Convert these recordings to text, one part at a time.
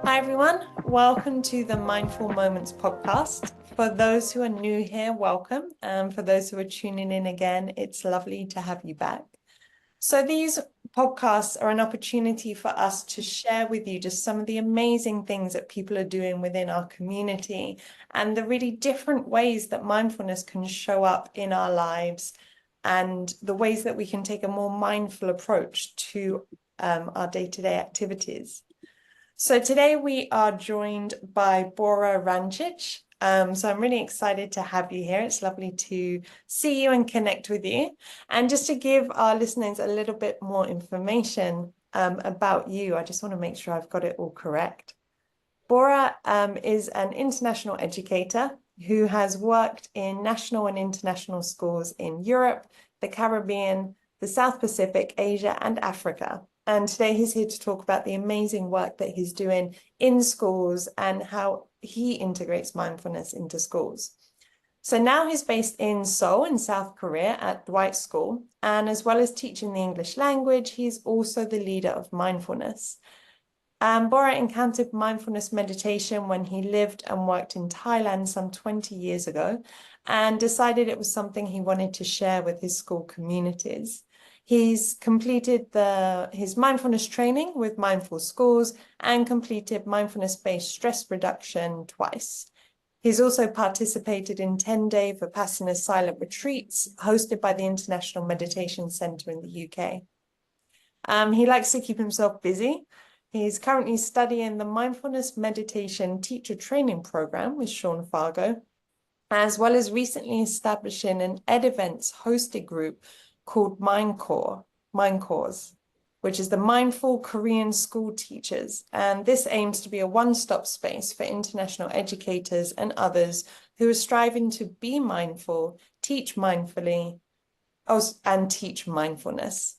Hi everyone, welcome to the Mindful Moments podcast. For those who are new here, welcome. And for those who are tuning in again, it's lovely to have you back. So these podcasts are an opportunity for us to share with you just some of the amazing things that people are doing within our community and the really different ways that mindfulness can show up in our lives and the ways that we can take a more mindful approach to our day-to-day activities. So today we are joined by Bora Rancic. So I'm really excited to have you here. It's lovely to see you and connect with you. And just to give our listeners a little bit more information about you, I just want to make sure I've got it all correct. Bora is an international educator who has worked in national and international schools in Europe, the Caribbean, the South Pacific, Asia, and Africa. And today he's here to talk about the amazing work that he's doing in schools and how he integrates mindfulness into schools. So now he's based in Seoul in South Korea at Dwight School. And as well as teaching the English language, he's also the leader of mindfulness. Bora encountered mindfulness meditation when he lived and worked in Thailand some 20 years ago and decided it was something he wanted to share with his school communities. He's completed his mindfulness training with Mindful Schools and completed mindfulness-based stress reduction twice. He's also participated in 10-day Vipassana silent retreats hosted by the International Meditation Center in the UK. He likes to keep himself busy. He's currently studying the Mindfulness Meditation Teacher Training Program with Sean Fargo, as well as recently establishing an Ed Events hosted group called MINDKORCS, which is the Mindful Korean School Teachers. And this aims to be a one-stop space for international educators and others who are striving to be mindful, teach mindfully, and teach mindfulness.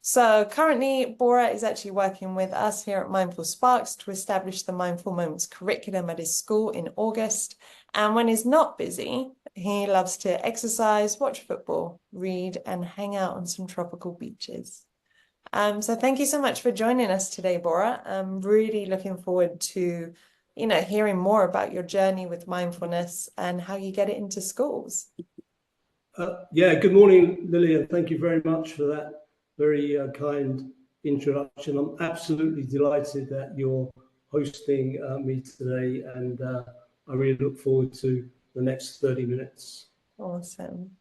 So currently, Bora is actually working with us here at Mindful Sparks to establish the Mindful Moments curriculum at his school in August. And when he's not busy, he loves to exercise, watch football, read, and hang out on some tropical beaches. So thank you so much for joining us today, Bora. I'm really looking forward to, hearing more about your journey with mindfulness and how you get it into schools. Good morning, Lilly, and thank you very much for that very kind introduction. I'm absolutely delighted that you're hosting me today, and I really look forward to the next 30 minutes. Awesome.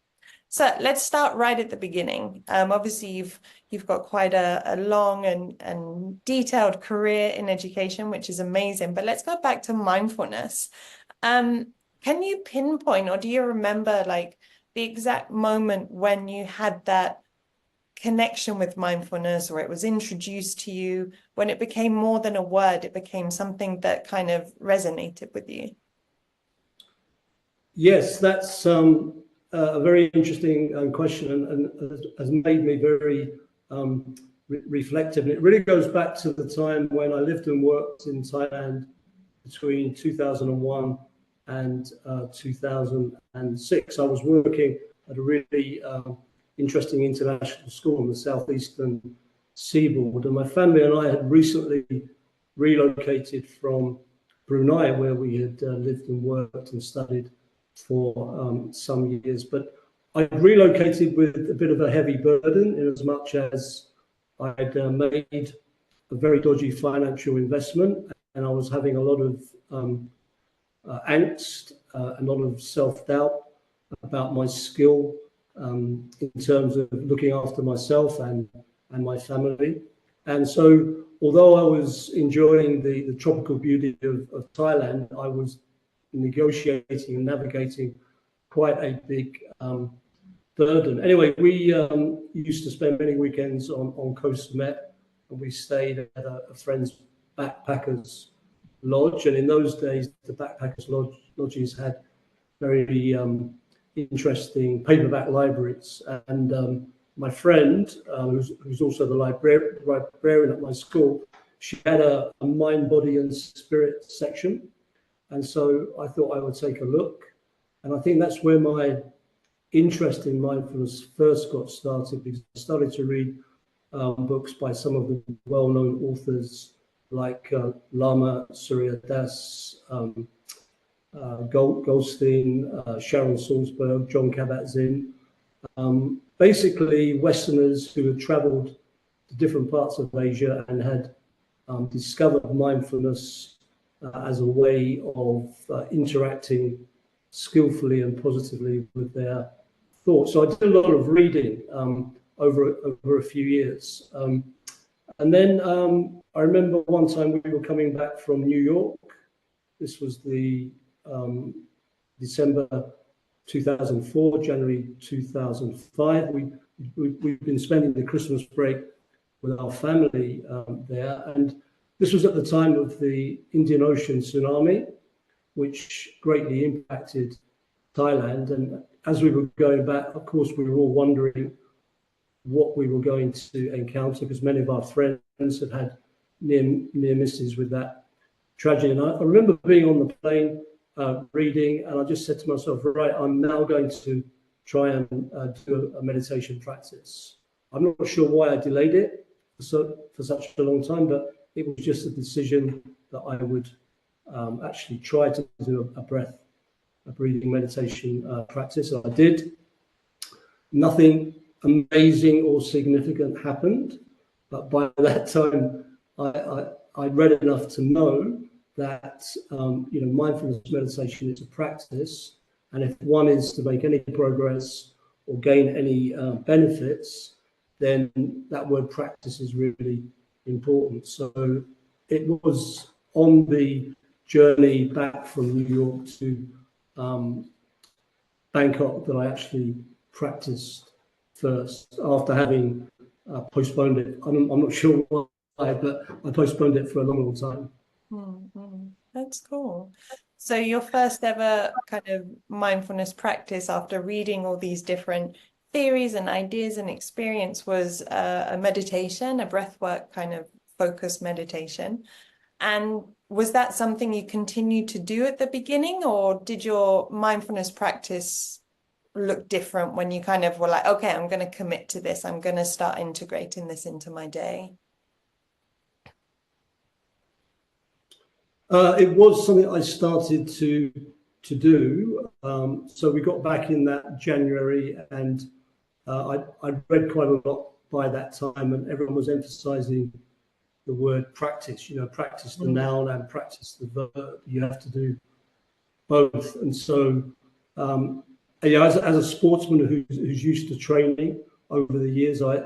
So let's start right at the beginning. Obviously, you've got quite a long and detailed career in education, which is amazing. But let's go back to mindfulness. Can you pinpoint, or do you remember like the exact moment when you had that connection with mindfulness, or it was introduced to you, when it became more than a word, it became something that kind of resonated with you? Yes, that's a very interesting question, and has made me very reflective. And it really goes back to the time when I lived and worked in Thailand between 2001 and 2006. I was working at a really interesting international school on the southeastern seaboard, and my family and I had recently relocated from Brunei, where we had lived and worked and studied for some years. But I relocated with a bit of a heavy burden, in as much as I'd made a very dodgy financial investment, and I was having a lot of angst, a lot of self-doubt about my skill in terms of looking after myself and my family. And so, although I was enjoying the tropical beauty of Thailand, I was negotiating and navigating quite a big burden. Anyway, we used to spend many weekends on Koh Samet, and we stayed at a friend's backpackers lodge. And in those days, the backpackers lodges had very interesting paperback libraries. And my friend, who's also the librarian at my school, she had a mind, body, and spirit section. And so I thought I would take a look. And I think that's where my interest in mindfulness first got started, because I started to read books by some of the well-known authors like Lama Surya Das, Goldstein, Sharon Salzberg, John Kabat-Zinn, basically Westerners who had traveled to different parts of Asia and had discovered mindfulness as a way of interacting skillfully and positively with their thoughts. So I did a lot of reading over a few years. And then I remember one time we were coming back from New York. This was the December 2004, January 2005. We've been spending the Christmas break with our family there. And this was at the time of the Indian Ocean tsunami, which greatly impacted Thailand. And as we were going back, of course, we were all wondering what we were going to encounter, because many of our friends had near misses with that tragedy. And I remember being on the plane reading, and I just said to myself, right, I'm now going to try and do a meditation practice. I'm not sure why I delayed it for such a long time, but it was just a decision that I would actually try to do a breathing meditation practice. And I did. Nothing amazing or significant happened, but by that time I read enough to know that mindfulness meditation is a practice, and if one is to make any progress or gain any benefits, then that word practice is really important. So it was on the journey back from New York to Bangkok that I actually practiced first, after having postponed it. I'm not sure why, but I postponed it for a long time. Mm-hmm. That's cool. So your first ever kind of mindfulness practice after reading all these different theories and ideas and experience was a meditation, a breathwork kind of focused meditation. And was that something you continued to do at the beginning, or did your mindfulness practice look different when you kind of were like, okay, I'm going to commit to this. I'm going to start integrating this into my day? It was something I started to do. So we got back in that January, and I'd read quite a lot by that time, and everyone was emphasizing the word practice. Practice the noun and practice the verb. You have to do both. And so, as a sportsman who's used to training over the years, I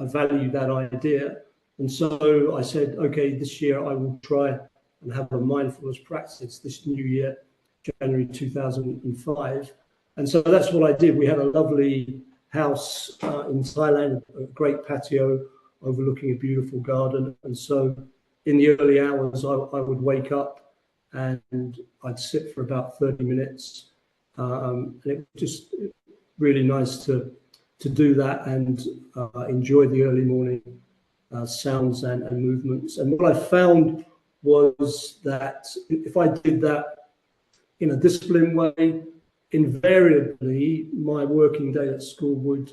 value that idea. And so I said, okay, this year I will try and have a mindfulness practice this new year, January 2005. And so that's what I did. We had a lovely house in Thailand, a great patio overlooking a beautiful garden. And so in the early hours, I would wake up and I'd sit for about 30 minutes. And it was just really nice to do that and enjoy the early morning sounds and movements. And what I found was that if I did that in a disciplined way, invariably my working day at school would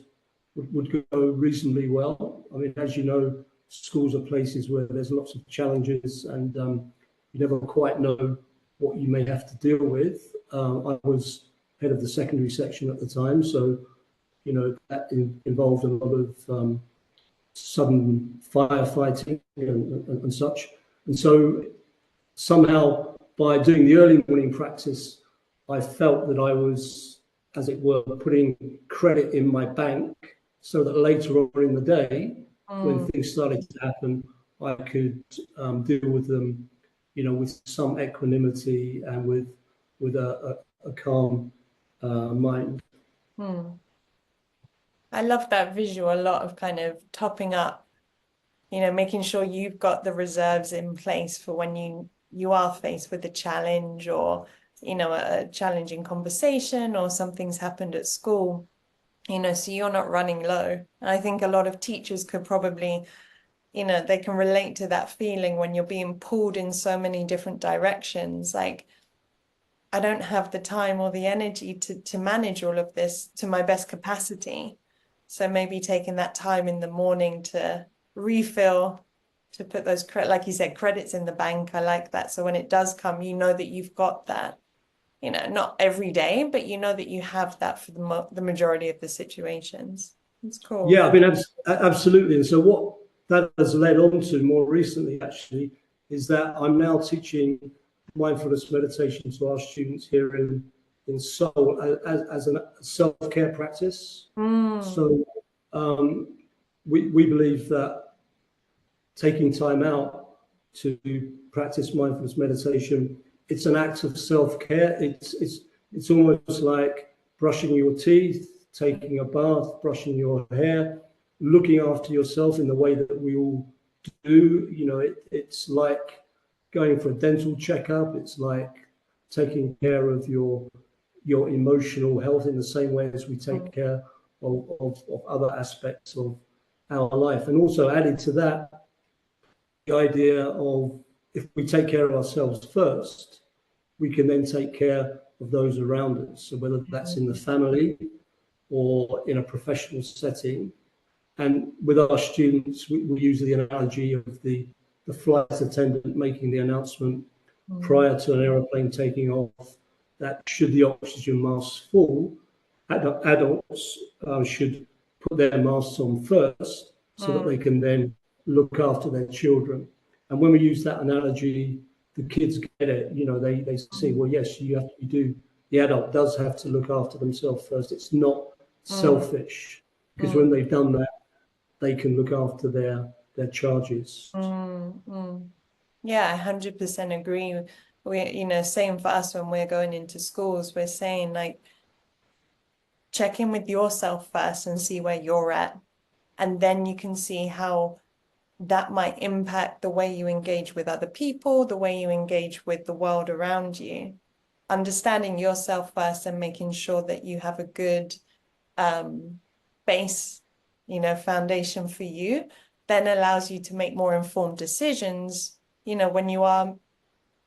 go reasonably well. I mean, as you know, schools are places where there's lots of challenges, and you never quite know what you may have to deal with. I was head of the secondary section at the time, so that involved a lot of sudden firefighting and such. And so somehow by doing the early morning practice, I felt that I was, as it were, putting credit in my bank so that later on in the day, when things started to happen, I could deal with them, with some equanimity and with a calm mind. I love that visual, a lot of kind of topping up, making sure you've got the reserves in place for when you are faced with a challenge, or a challenging conversation, or something's happened at school, so you're not running low. And I think a lot of teachers could probably, they can relate to that feeling when you're being pulled in so many different directions. Like, I don't have the time or the energy to manage all of this to my best capacity. So maybe taking that time in the morning to refill, to put those like you said, credits in the bank. I like that. So when it does come, you know that you've got that, you know, not every day, but you know that you have that for the majority of the situations. It's cool. Yeah, I mean, absolutely. And so what that has led on to more recently, actually, is that I'm now teaching mindfulness meditation to our students here in Seoul as a self-care practice. So we believe that taking time out to practice mindfulness meditation, it's an act of self-care. It's almost like brushing your teeth, taking a bath, brushing your hair, looking after yourself in the way that we all do. You know, it's like going for a dental checkup. It's like taking care of your emotional health in the same way as we take care of other aspects of our life. And also added to that, the idea of if we take care of ourselves first, we can then take care of those around us. So whether that's in the family or in a professional setting. And with our students, we use the analogy of the flight attendant making the announcement prior to an aeroplane taking off that should the oxygen masks fall, adults should put their masks on first so that they can then look after their children. And when we use that analogy, the kids get it. You know, they see, well, yes, you have to do. The adult does have to look after themselves first. It's not selfish, because when they've done that, they can look after their charges. Yeah, I 100% agree. We, you know, same for us when we're going into schools, we're saying like, check in with yourself first and see where you're at. And then you can see how that might impact the way you engage with other people, the way you engage with the world around you. Understanding yourself first and making sure that you have a good base, you know, foundation for you, then allows you to make more informed decisions, you know, when you are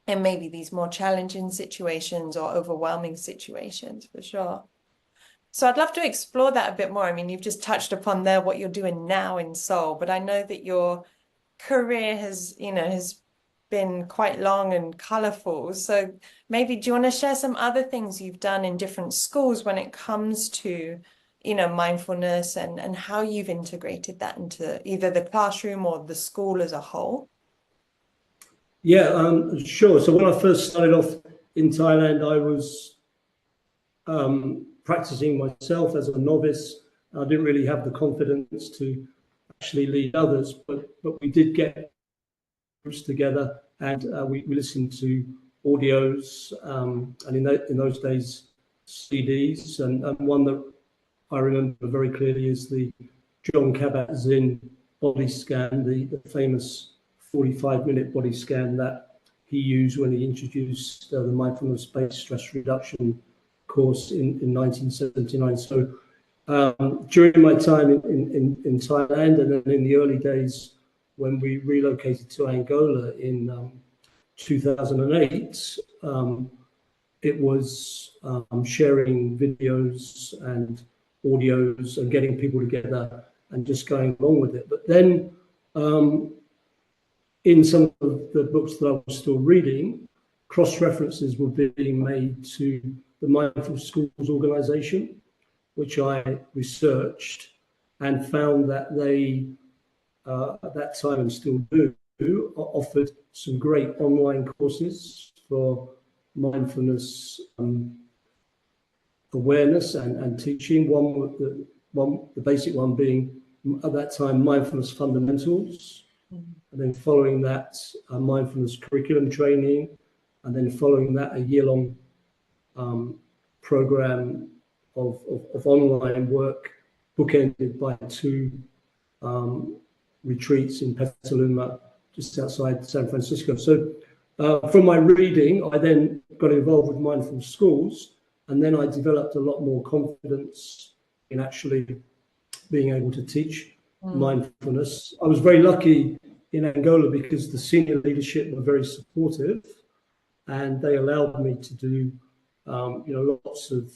in maybe these more challenging situations or overwhelming situations, for sure. So I'd love to explore that a bit more. I mean, you've just touched upon there what you're doing now in Seoul, but I know that your career has, you know, has been quite long and colorful. So maybe do you want to share some other things you've done in different schools when it comes to, you know, mindfulness and how you've integrated that into either the classroom or the school as a whole? Yeah, sure. So when I first started off in Thailand, I was practicing myself as a novice. I didn't really have the confidence to actually lead others, but we did get groups together and we listened to audios and in those days CDs, and one that I remember very clearly is the John Kabat-Zinn body scan, the famous 45-minute body scan that he used when he introduced the mindfulness-based stress reduction course in 1979. So during my time in Thailand, and then in the early days when we relocated to Angola in 2008, it was sharing videos and audios and getting people together and just going along with it. But then in some of the books that I was still reading, cross-references were being made to the Mindful Schools organization, which I researched and found that they, at that time and still do, offered some great online courses for mindfulness awareness and teaching. The basic one being at that time mindfulness fundamentals, and then following that mindfulness curriculum training, and then following that a year-long program of online work, bookended by two retreats in Petaluma, just outside San Francisco. So from my reading, I then got involved with Mindful Schools, and then I developed a lot more confidence in actually being able to teach mindfulness. I was very lucky in Angola because the senior leadership were very supportive, and they allowed me to do lots of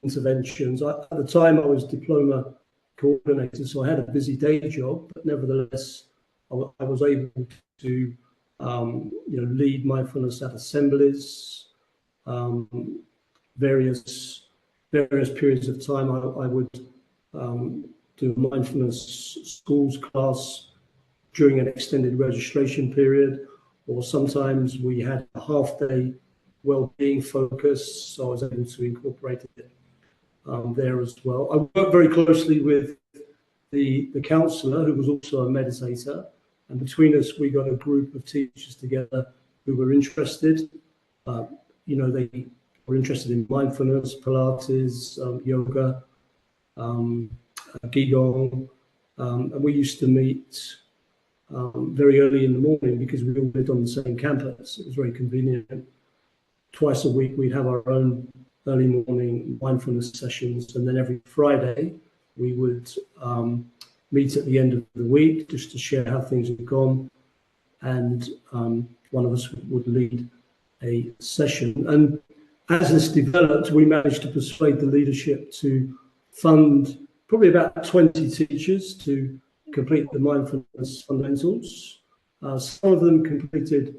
interventions. At the time, I was diploma coordinator, so I had a busy day job, but nevertheless, I was able to lead mindfulness at assemblies, various periods of time. I would do a mindfulness schools class during an extended registration period, or sometimes we had a half-day well-being focus, so I was able to incorporate it there as well. I worked very closely with the counsellor, who was also a meditator, and between us we got a group of teachers together who were interested. They were interested in mindfulness, Pilates, yoga, Qigong, and we used to meet very early in the morning because we all lived on the same campus. It was very convenient. Twice a week we'd have our own early morning mindfulness sessions, and then every Friday we would meet at the end of the week just to share how things had gone, and one of us would lead a session. And as this developed, we managed to persuade the leadership to fund probably about 20 teachers to complete the mindfulness fundamentals. Some of them completed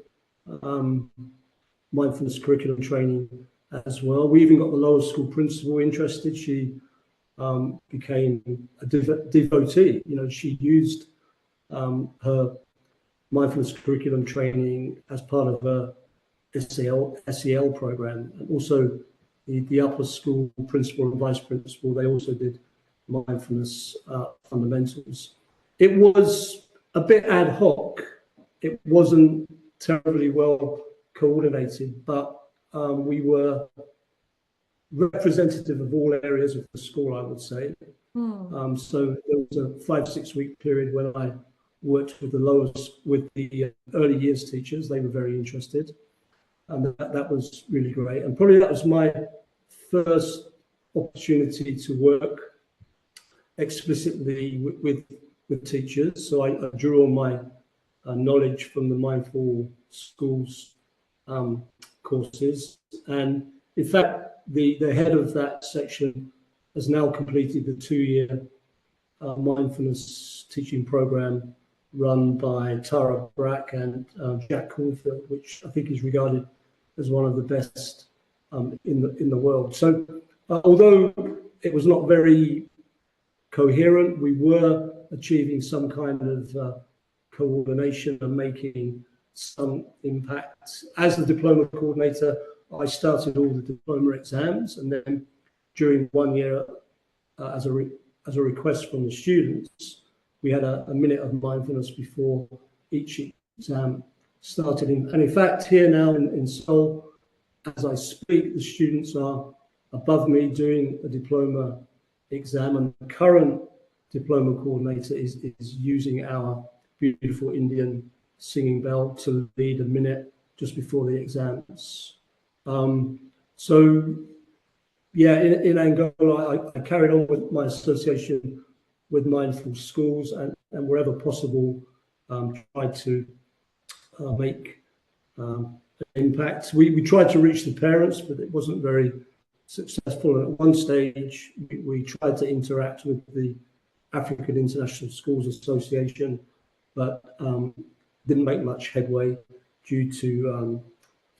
mindfulness curriculum training as well. We even got the lower school principal interested. She became a devotee. She used her mindfulness curriculum training as part of a SEL program, and also the upper school principal and vice principal, they also did mindfulness fundamentals. It was a bit ad hoc. It wasn't terribly well coordinated, but we were representative of all areas of the school, I would say. So there was a 5-6 week period when I worked with the early years teachers. They were very interested, and that was really great. And probably that was my first opportunity to work explicitly with teachers. So I drew on my knowledge from the Mindful Schools courses, and in fact the head of that section has now completed the 2-year mindfulness teaching program run by Tara Brack and Jack Cornfield, which I think is regarded as one of the best in the world. So although it was not very coherent, we were achieving some kind of coordination and making some impact. As the diploma coordinator, I started all the diploma exams, and then during 1 year, as a request from the students, we had a minute of mindfulness before each exam started. And in fact, here now in Seoul, as I speak, the students are above me doing a diploma exam, and the current diploma coordinator is using our beautiful Indian singing bell to lead a minute just before the exams. So yeah, in Angola, I carried on with my association with Mindful Schools, and wherever possible, tried to make impact. We tried to reach the parents, but it wasn't very successful. And at one stage, we tried to interact with the African International Schools Association, but didn't make much headway due to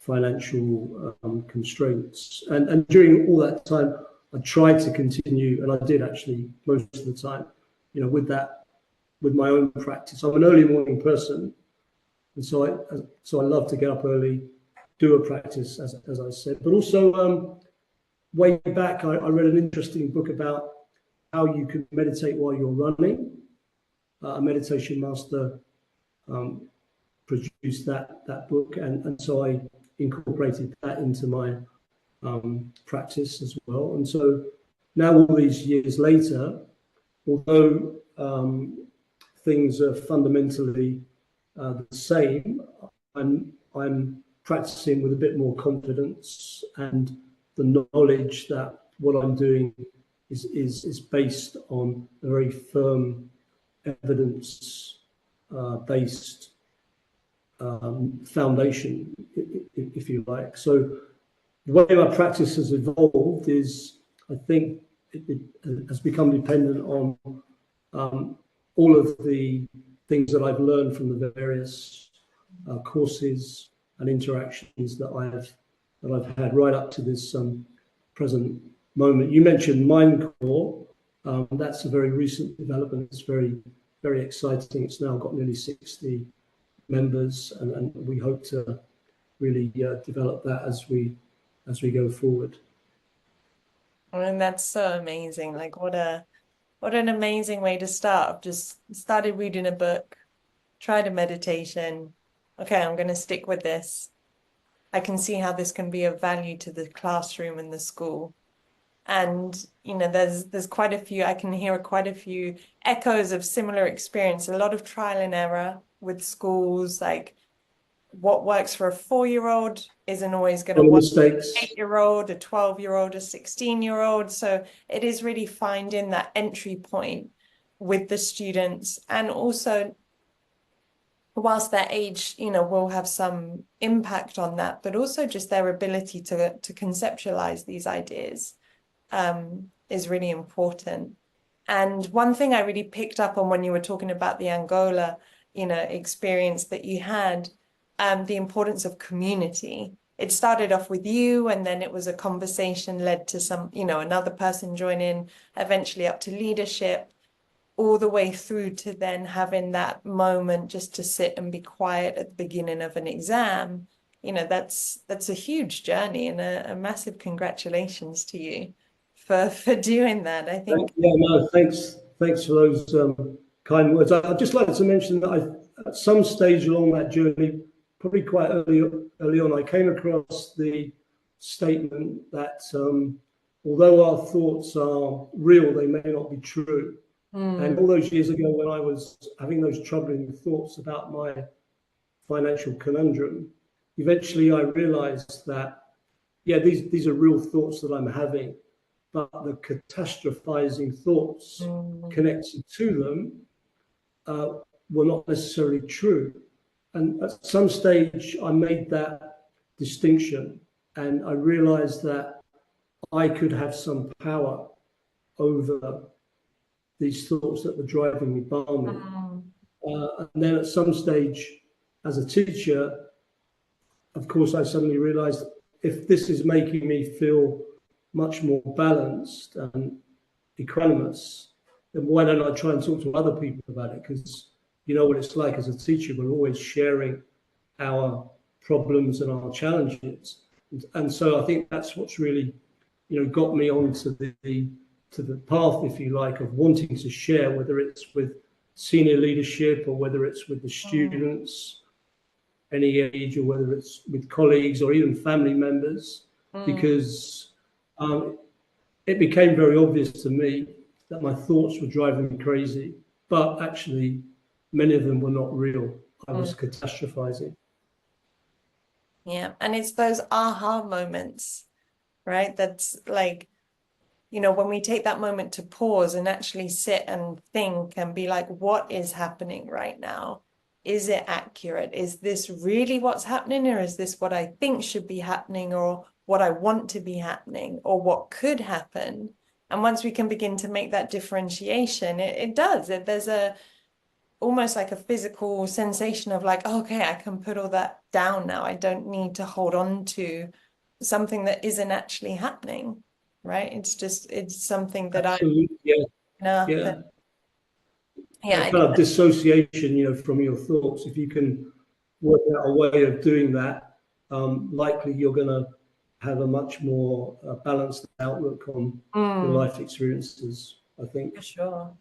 financial constraints. And during all that time, I tried to continue, and I did actually most of the time, with my own practice. I'm an early morning person, and so I love to get up early, do a practice, as I said. But also, way back, I read an interesting book about how you can meditate while you're running. A meditation master produced that book, and so I incorporated that into my practice as well. And so now, all these years later, although things are fundamentally the same, I'm practicing with a bit more confidence, and the knowledge that what I'm doing is based on a very firm evidence based foundation, if you like. So the way my practice has evolved is, I think, it has become dependent on all of the things that I've learned from the various courses and interactions that I've had right up to this present moment. You mentioned MindKore. That's a very recent development. It's very, very exciting. It's now got nearly 60 members, and we hope to really develop that as we go forward. And that's so amazing. Like what an amazing way to start. I've just started reading a book, tried a meditation. Okay, I'm going to stick with this. I can see how this can be of value to the classroom and the school. And, you know, there's quite a few, I can hear quite a few echoes of similar experience, a lot of trial and error with schools, like what works for a 4-year-old isn't always going to work for an Mistakes. 8-year-old, a 12-year-old, a 16-year-old. So it is really finding that entry point with the students. And also, whilst their age, you know, will have some impact on that, but also just their ability to conceptualize these ideas is really important. And one thing I really picked up on when you were talking about the Angola, you know, experience that you had, the importance of community. It started off with you, and then it was a conversation led to some, you know, another person joining, eventually up to leadership, all the way through to then having that moment just to sit and be quiet at the beginning of an exam. You know, that's a huge journey, and a massive congratulations to you for doing that. I think. Yeah, no, thanks for those kind words. I'd just like to mention that at some stage along that journey, probably quite early on, I came across the statement that although our thoughts are real, they may not be true. And all those years ago, when I was having those troubling thoughts about my financial conundrum, eventually I realized that, yeah, these are real thoughts that I'm having, but the catastrophizing thoughts connected to them were not necessarily true. And at some stage, I made that distinction, and I realized that I could have some power over these thoughts that were driving me balmy. And then at some stage, as a teacher, of course, I suddenly realized if this is making me feel much more balanced and equanimous, then why don't I try and talk to other people about it? Because you know what it's like as a teacher, we're always sharing our problems and our challenges. And so I think that's what's really, you know, got me onto the path, if you like, of wanting to share, whether it's with senior leadership or whether it's with the students, any age, or whether it's with colleagues or even family members, because it became very obvious to me that my thoughts were driving me crazy, but actually many of them were not real. I was catastrophizing. Yeah, and it's those aha moments, right? That's like, you know, when we take that moment to pause and actually sit and think and be like, what is happening right now? Is it accurate? Is this really what's happening, or is this what I think should be happening, or what I want to be happening, or what could happen? And once we can begin to make that differentiation, it does. There's almost like a physical sensation of like, oh, okay, I can put all that down now. I don't need to hold on to something that isn't actually happening, right? It's something that Absolutely, yeah, yeah. Yeah, I Kind think of dissociation, you know, from your thoughts. If you can work out a way of doing that, likely you're going to have a much more balanced outlook on your life experiences, I think. for sure.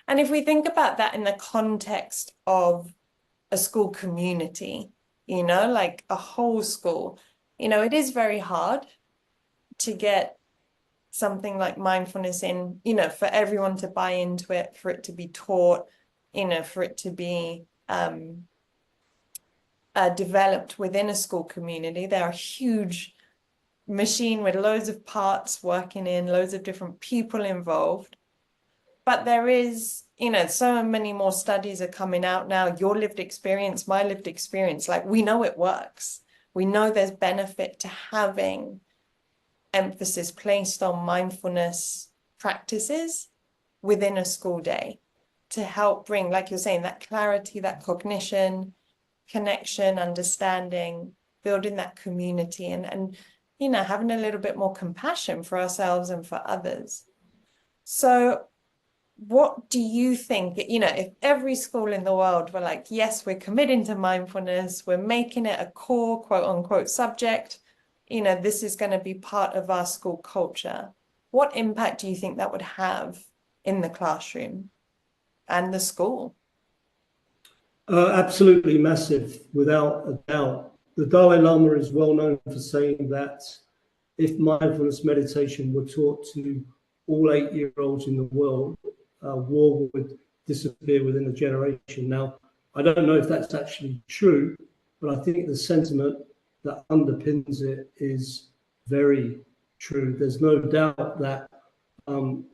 And if we think about that in the context of a school community, you know, like a whole school, you know, it is very hard to get something like mindfulness in, you know, for everyone to buy into it, for it to be taught, you know, for it to be developed within a school community. They're a huge machine with loads of parts working in, loads of different people involved. But there is, you know, so many more studies are coming out now. Your lived experience, my lived experience, like we know it works. We know there's benefit to having emphasis placed on mindfulness practices within a school day. to help bring, like you're saying, that clarity, that cognition, connection, understanding, building that community, and you know, having a little bit more compassion for ourselves and for others. So what do you think, you know, if every school in the world were like, yes, we're committing to mindfulness, we're making it a core quote unquote subject, you know, this is going to be part of our school culture, what impact do you think that would have in the classroom and the school? Absolutely massive, without a doubt. The Dalai Lama is well known for saying that if mindfulness meditation were taught to all 8-year-olds in the world, war would disappear within a generation. Now, I don't know if that's actually true, but I think the sentiment that underpins it is very true. There's no doubt that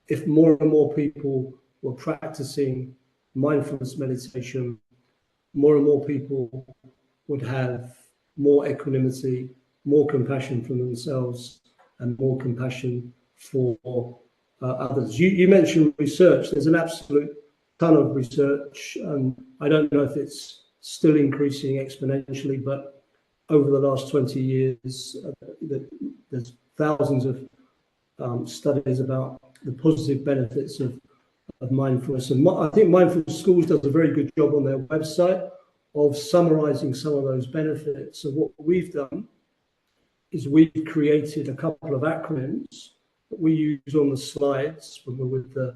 if more and more people were practicing mindfulness meditation, more and more people would have more equanimity, more compassion for themselves, and more compassion for others. You mentioned research. There's an absolute ton of research. I don't know if it's still increasing exponentially, but over the last 20 years, there's thousands of studies about the positive benefits of mindfulness. And I think Mindful Schools does a very good job on their website of summarizing some of those benefits. So what we've done is we've created a couple of acronyms that we use on the slides when we're with the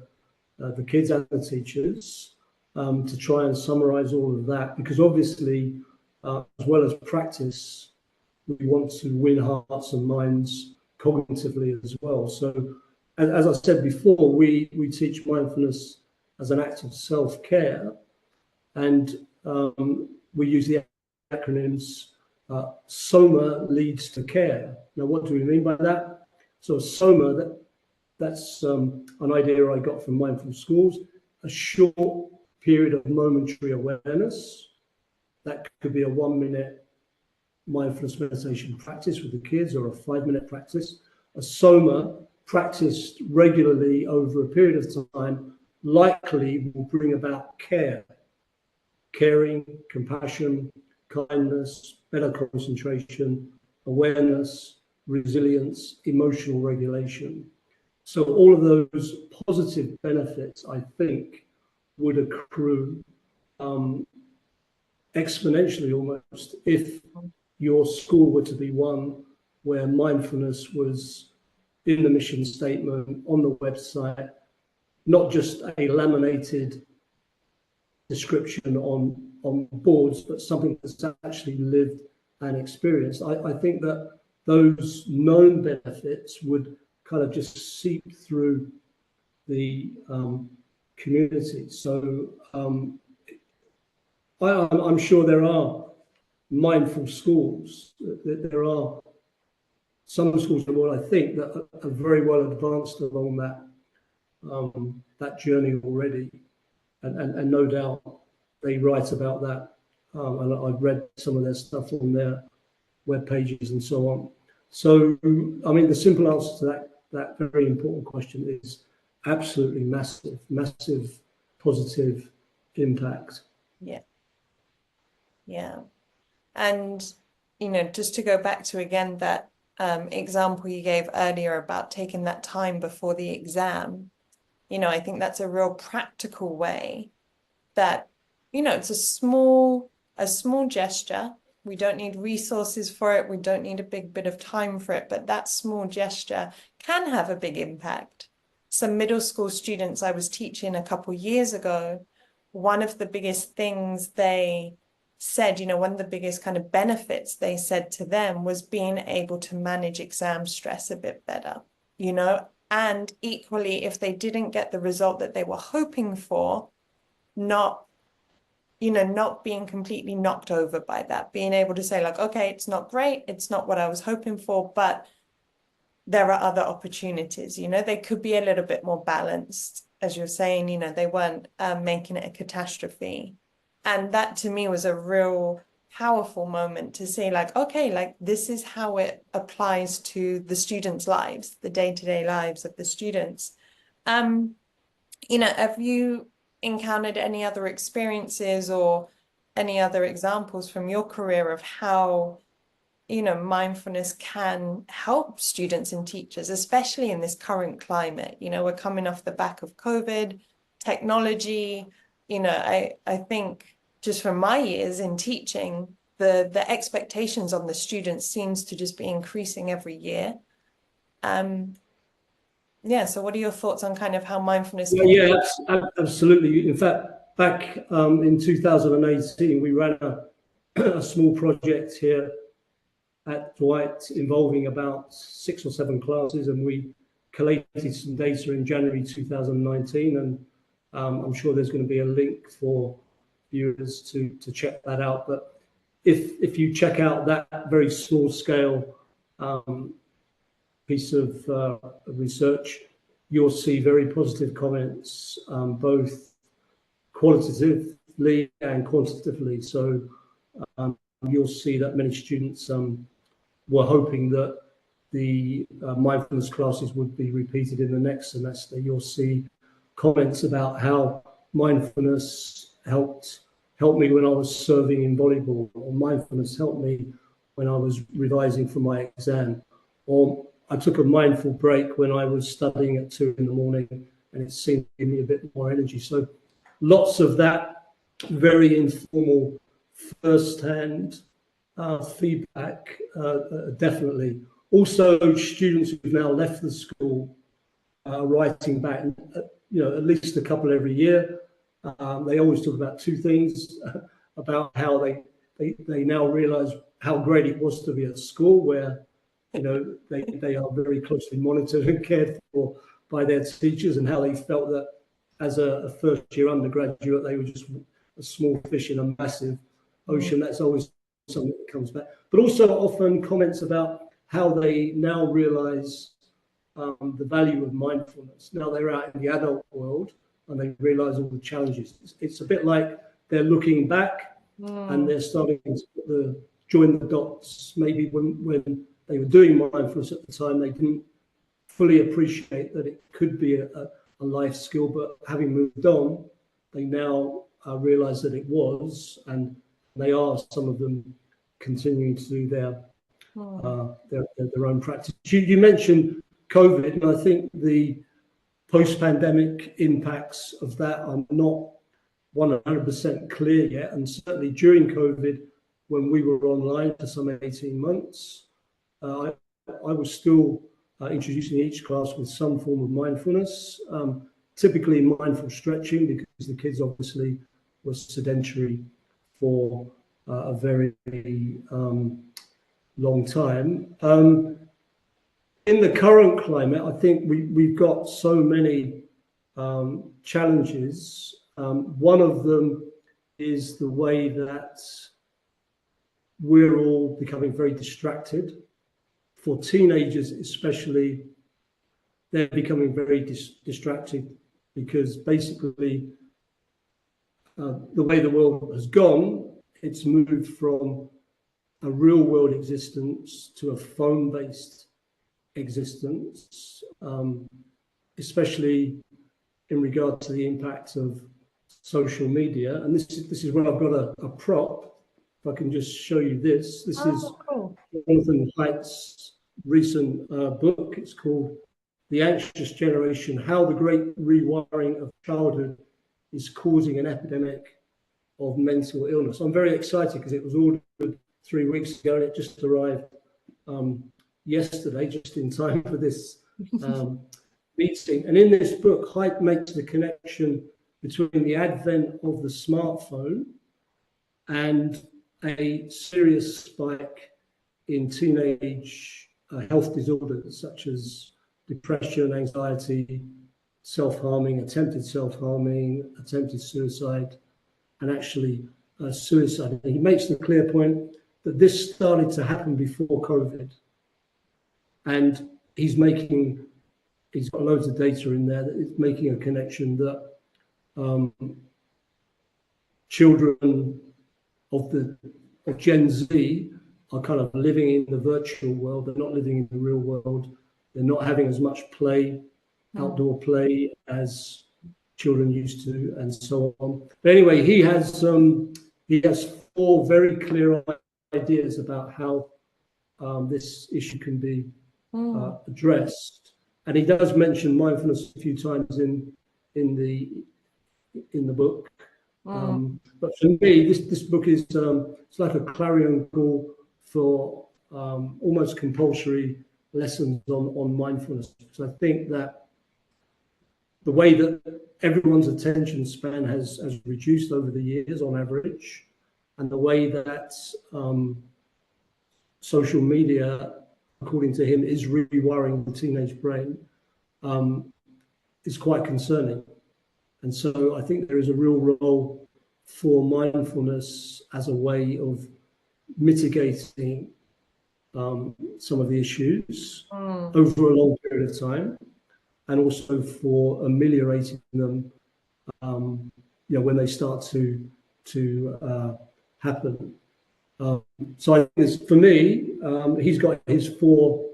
kids and the teachers to try and summarize all of that, because obviously, as well as practice, we want to win hearts and minds cognitively as well. So as I said before, we teach mindfulness as an act of self-care, and we use the acronyms SOMA leads to care. Now, what do we mean by that? So SOMA, that's an idea I got from Mindful Schools, a short period of momentary awareness. That could be a 1-minute mindfulness meditation practice with the kids, or a 5-minute practice. A SOMA practiced regularly over a period of time likely will bring about care, caring, compassion, kindness, better concentration, awareness, resilience, emotional regulation. So all of those positive benefits, I think, would accrue exponentially almost if your school were to be one where mindfulness was in the mission statement, on the website, not just a laminated description on boards, but something that's actually lived and experienced. I think that those known benefits would kind of just seep through the community. So I'm sure there are mindful schools. There are some schools in the world, I think, that are very well advanced along that journey already, and no doubt they write about that. And I've read some of their stuff on their web pages and so on. So, I mean, the simple answer to that very important question is absolutely massive, massive positive impact. Yeah. Yeah. And, you know, just to go back to again that example you gave earlier about taking that time before the exam, you know, I think that's a real practical way that, you know, it's a small gesture. We don't need resources for it. We don't need a big bit of time for it, but that small gesture can have a big impact. Some middle school students I was teaching a couple years ago, one of the biggest things they said, you know, one of the biggest kind of benefits they said to them was being able to manage exam stress a bit better, you know, and equally, if they didn't get the result that they were hoping for, not being completely knocked over by that, being able to say like, okay, it's not great, it's not what I was hoping for, but there are other opportunities, you know, they could be a little bit more balanced, as you're saying, you know, they weren't making it a catastrophe. And that to me was a real powerful moment to say like, okay, like this is how it applies to the students' lives, the day-to-day lives of the students. You know, have you encountered any other experiences or any other examples from your career of how, you know, mindfulness can help students and teachers, especially in this current climate? You know, we're coming off the back of COVID, technology. You know, I think just from my years in teaching, the expectations on the students seems to just be increasing every year. Yeah, so what are your thoughts on kind of how mindfulness can? Yeah, absolutely. In fact, back in 2018, we ran a small project here at Dwight involving about 6 or 7 classes, and we collated some data in January 2019, and I'm sure there's going to be a link for viewers to check that out. But if you check out that very small scale piece of research, you'll see very positive comments, both qualitatively and quantitatively. So you'll see that many students were hoping that the mindfulness classes would be repeated in the next semester. You'll see comments about how mindfulness helped me when I was serving in volleyball, or mindfulness helped me when I was revising for my exam, or I took a mindful break when I was studying at 2 in the morning, and it seemed to give me a bit more energy. So lots of that very informal, first-hand feedback, definitely. Also, students who've now left the school are writing back, you know, at least a couple every year. They always talk about 2 things, about how they now realize how great it was to be at school, where, you know, they are very closely monitored and cared for by their teachers, and how they felt that as a first-year undergraduate, they were just a small fish in a massive ocean. That's always something that comes back. But also often comments about how they now realize the value of mindfulness. Now they're out in the adult world and they realize all the challenges. It's a bit like they're looking back and they're starting to join the dots. Maybe when they were doing mindfulness at the time, they didn't fully appreciate that it could be a life skill, but having moved on, they now realize that it was, and they are, some of them, continuing to do their own practice. You mentioned COVID, and I think the post-pandemic impacts of that are not 100% clear yet. And certainly during COVID, when we were online for some 18 months, I was still introducing each class with some form of mindfulness, typically mindful stretching, because the kids obviously were sedentary for a very long time. In the current climate, I think we've got so many challenges. One of them is the way that we're all becoming very distracted. For teenagers especially, they're becoming very distracted, because basically the way the world has gone, it's moved from a real world existence to a phone-based existence, especially in regard to the impact of social media. And this is where I've got a prop. If I can just show you this. This is Cool. Jonathan Haidt's recent book. It's called The Anxious Generation: How the Great Rewiring of Childhood is Causing an Epidemic of Mental Illness. I'm very excited because it was ordered 3 weeks ago and it just arrived yesterday, just in time for this meeting. And in this book, Haidt makes the connection between the advent of the smartphone and a serious spike in teenage health disorders such as depression, anxiety, self-harming, attempted suicide, and actually suicide. And he makes the clear point that this started to happen before COVID. And he's got loads of data in there that is making a connection that children of Gen Z are kind of living in the virtual world. They're not living in the real world. They're not having as much play, outdoor play, as children used to, and so on. But anyway, he has 4 very clear ideas about how this issue can be addressed, and he does mention mindfulness a few times in the book. But for me, this book is it's like a clarion call for almost compulsory lessons on mindfulness. So I think that the way that everyone's attention span has reduced over the years on average, and the way that social media, according to him, is rewiring the teenage brain, is quite concerning. And so I think there is a real role for mindfulness as a way of mitigating some of the issues over a long period of time, and also for ameliorating them, when they start to happen. So I think for me, he's got his 4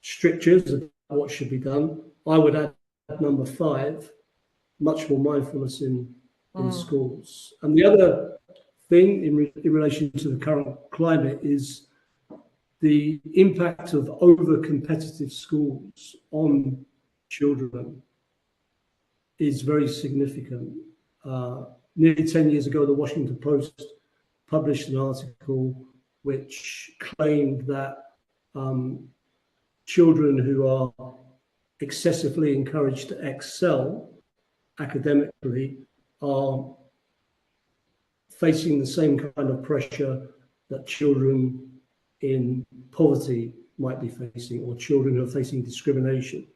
strictures of what should be done. I would add number 5, much more mindfulness in schools. And the other thing in relation to the current climate is the impact of over-competitive schools on children is very significant. Nearly 10 years ago, the Washington Post published an article which claimed that children who are excessively encouraged to excel academically are facing the same kind of pressure that children in poverty might be facing, or children who are facing discrimination.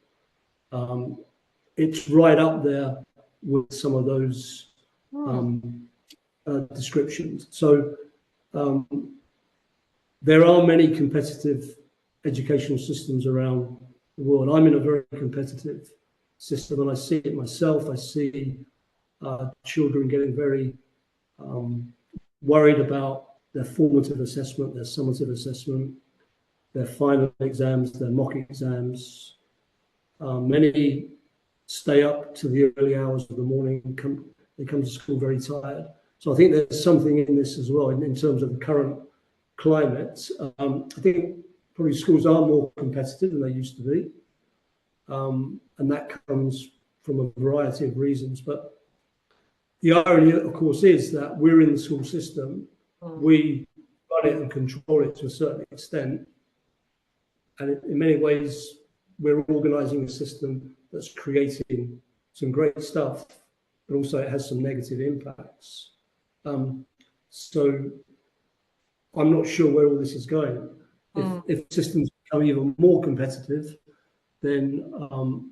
It's right up there with some of those descriptions. So there are many competitive educational systems around the world. I'm in a very competitive system, and I see it myself. I see children getting very worried about their formative assessment, their summative assessment, their final exams, their mock exams. Many stay up to the early hours of the morning. They come to school very tired. So I think there's something in this as well in terms of the current climate. I think probably schools are more competitive than they used to be. And that comes from a variety of reasons. But the irony, of course, is that we're in the school system. We run it and control it to a certain extent. And in many ways, we're organizing a system that's creating some great stuff, but also it has some negative impacts. So I'm not sure where all this is going. If systems become even more competitive, then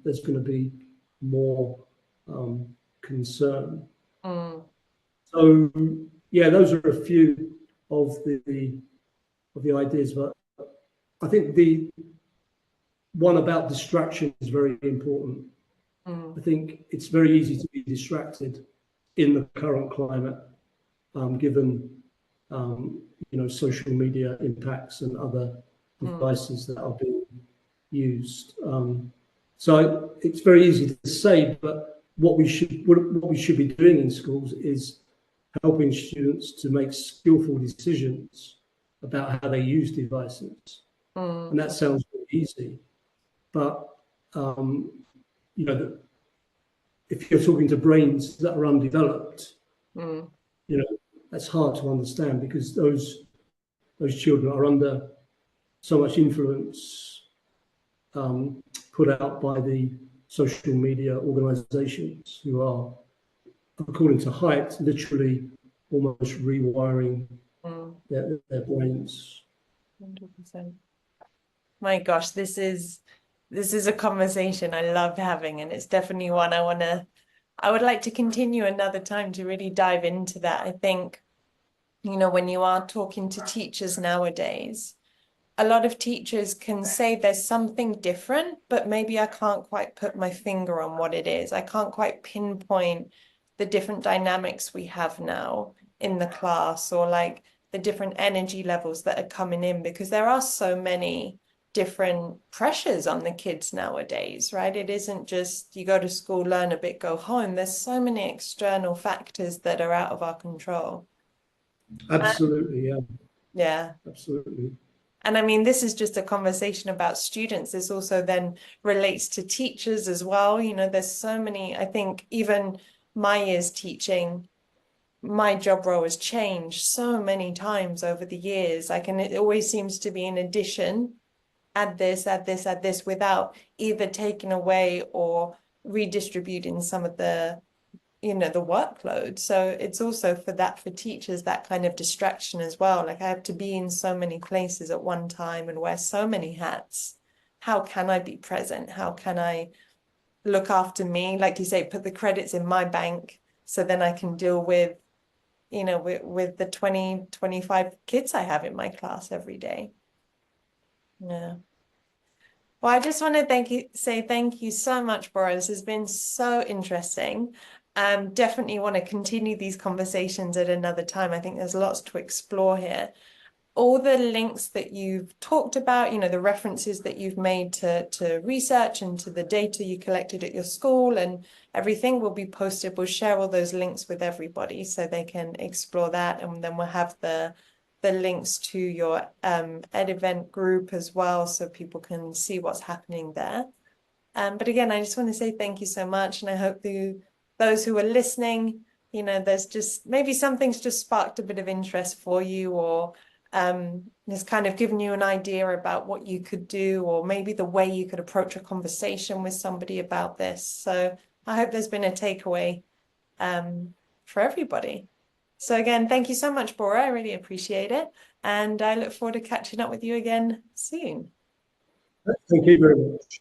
there's going to be more concern. So yeah, those are a few of the ideas, but I think the one about distraction is very important. I think it's very easy to be distracted in the current climate, given social media impacts and other devices that are being used. So it's very easy to say, but what we should be doing in schools is helping students to make skillful decisions about how they use devices. And that sounds very easy, but if you're talking to brains that are undeveloped, that's hard to understand, because those children are under so much influence put out by the social media organizations, who are, according to Haidt, literally almost rewiring their brains. 100%. My gosh, this is a conversation I love having, and it's definitely one I would like to continue another time to really dive into that. I think, when you are talking to teachers nowadays, a lot of teachers can say there's something different, but maybe I can't quite put my finger on what it is. I can't quite pinpoint the different dynamics we have now in the class, or like the different energy levels that are coming in, because there are so many different pressures on the kids nowadays, right? It isn't just you go to school, learn a bit, go home. There's so many external factors that are out of our control. Absolutely, yeah, Yeah. absolutely. And I mean, this is just a conversation about students. This also then relates to teachers as well. You know, there's so many, I think even my years teaching, my job role has changed so many times over the years. Like, and it always seems to be an addition, add this, add this, add this, without either taking away or redistributing some of the the workload. So it's also for teachers, that kind of distraction as well. Like I have to be in so many places at one time and wear so many hats. How can I be present? How can I look after me? Like you say, put the credits in my bank so then I can deal with, with the 20, 25 kids I have in my class every day. Yeah. Well, I just want to say thank you so much, Bora. This has been so interesting. Definitely want to continue these conversations at another time. I think there's lots to explore here. All the links that you've talked about, the references that you've made to research and to the data you collected at your school and everything will be posted. We'll share all those links with everybody so they can explore that. And then we'll have the links to your ed event group as well so people can see what's happening there. But again, I just want to say thank you so much. And I hope those who are listening, there's just maybe something's just sparked a bit of interest for you or has kind of given you an idea about what you could do or maybe the way you could approach a conversation with somebody about this. So I hope there's been a takeaway for everybody. So again, thank you so much, Bora. I really appreciate it. And I look forward to catching up with you again soon. Thank you very much.